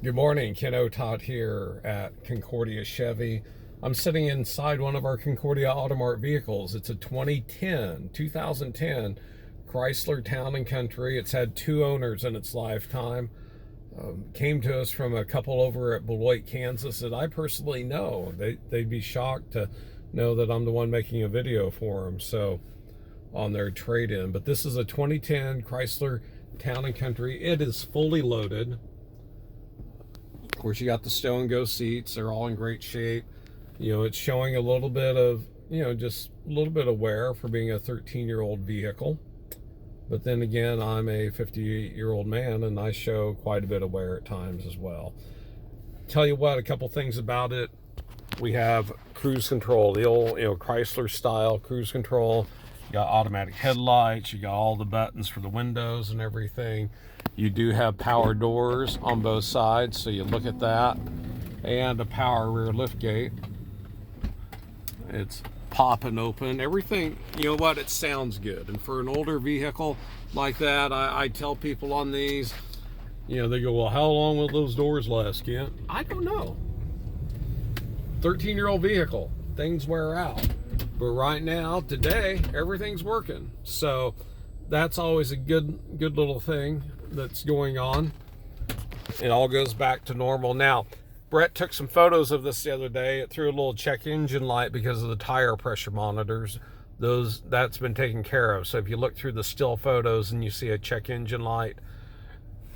Good morning, Kent Otott here at Concordia Chevy. I'm sitting inside one of our Concordia Auto Mart vehicles. It's a 2010 Chrysler Town & Country. It's had two owners in its lifetime. Came to us from a couple over at Beloit, Kansas that I personally know. They'd be shocked to know that I'm the one making a video for them, so on their trade-in. But this is a 2010 Chrysler Town & Country. It is fully loaded. Of course, you got the Stow'n seats. They're all in great shape. It's showing a little bit of, just a little bit of wear for being a 13-year-old vehicle. But then again, I'm a 58-year-old man, and I show quite a bit of wear at times as well. Tell you what, a couple things about it. We have cruise control, the old, Chrysler style cruise control. You got automatic headlights. You got all the buttons for the windows and everything. You do have power doors on both sides, so you look at that, and a power rear lift gate. It's popping open. Everything, it sounds good. And for an older vehicle like that, I tell people on these, they go, well, how long will those doors last, Kent? I don't know. 13-year-old vehicle, things wear out. But right now, today, everything's working. So that's always a good little thing that's going on. It all goes back to normal. Now, Brett took some photos of this the other day. It threw a little check engine light because of the tire pressure monitors. That's been taken care of. So if you look through the still photos and you see a check engine light,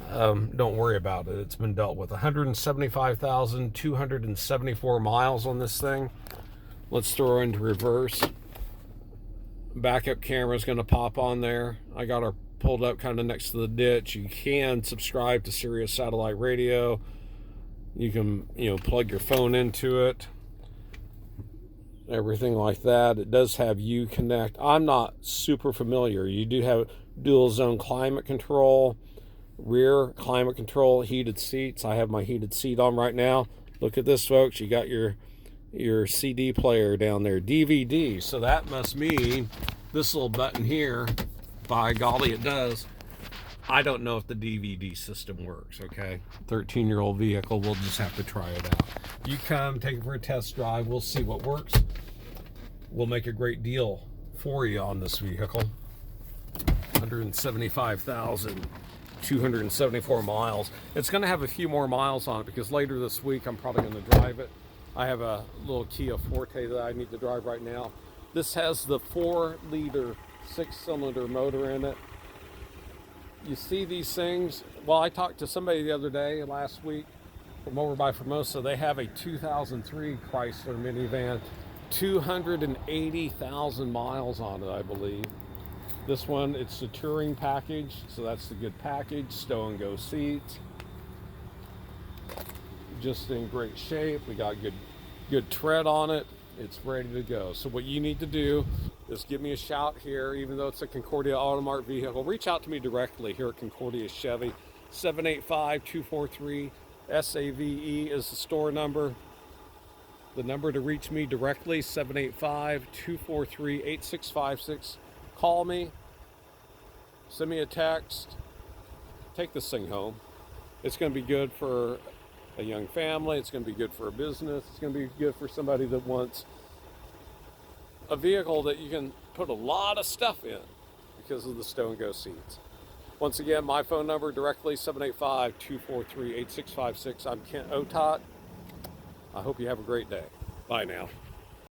don't worry about it. It's been dealt with. 175,274 miles on this thing. Let's throw her into reverse. Backup camera is going to pop on there. I got her pulled up kind of next to the ditch. You can subscribe to Sirius satellite radio. You can, plug your phone into it. Everything like that. It does have Uconnect. I'm not super familiar. You do have dual zone climate control, rear climate control, heated seats. I have my heated seat on right now. Look at this, folks. You got your CD player down there, DVD. So that must mean this little button here, by golly, it does. I don't know if the DVD system works, okay? 13-year-old vehicle, we'll just have to try it out. You come, take it for a test drive, we'll see what works. We'll make a great deal for you on this vehicle. 175,274 miles. It's gonna have a few more miles on it because later this week I'm probably gonna drive it. I have a little Kia Forte that I need to drive right now. This has the 4-liter 6-cylinder motor in it. You see these things? Well, I talked to somebody the other day, last week, from over by Formosa. They have a 2003 Chrysler minivan, 280,000 miles on it, I believe. This one, it's the touring package, so that's the good package. Stow'n seats. Just in great shape. We got good tread on it. It's ready to go. So what you need to do is give me a shout here, even though it's a Concordia Auto Mart vehicle. Reach out to me directly here at Concordia Chevy. 785-243-SAVE is the store number. The number to reach me directly, 785-243-8656. Call me, send me a text, take this thing home. It's going to be good for a young family. It's going to be good for a business. It's going to be good for somebody that wants a vehicle that you can put a lot of stuff in because of the Stow'n seats. Once again, my phone number directly, 785-243-8656. I'm Kent Otott. I hope you have a great day. Bye now.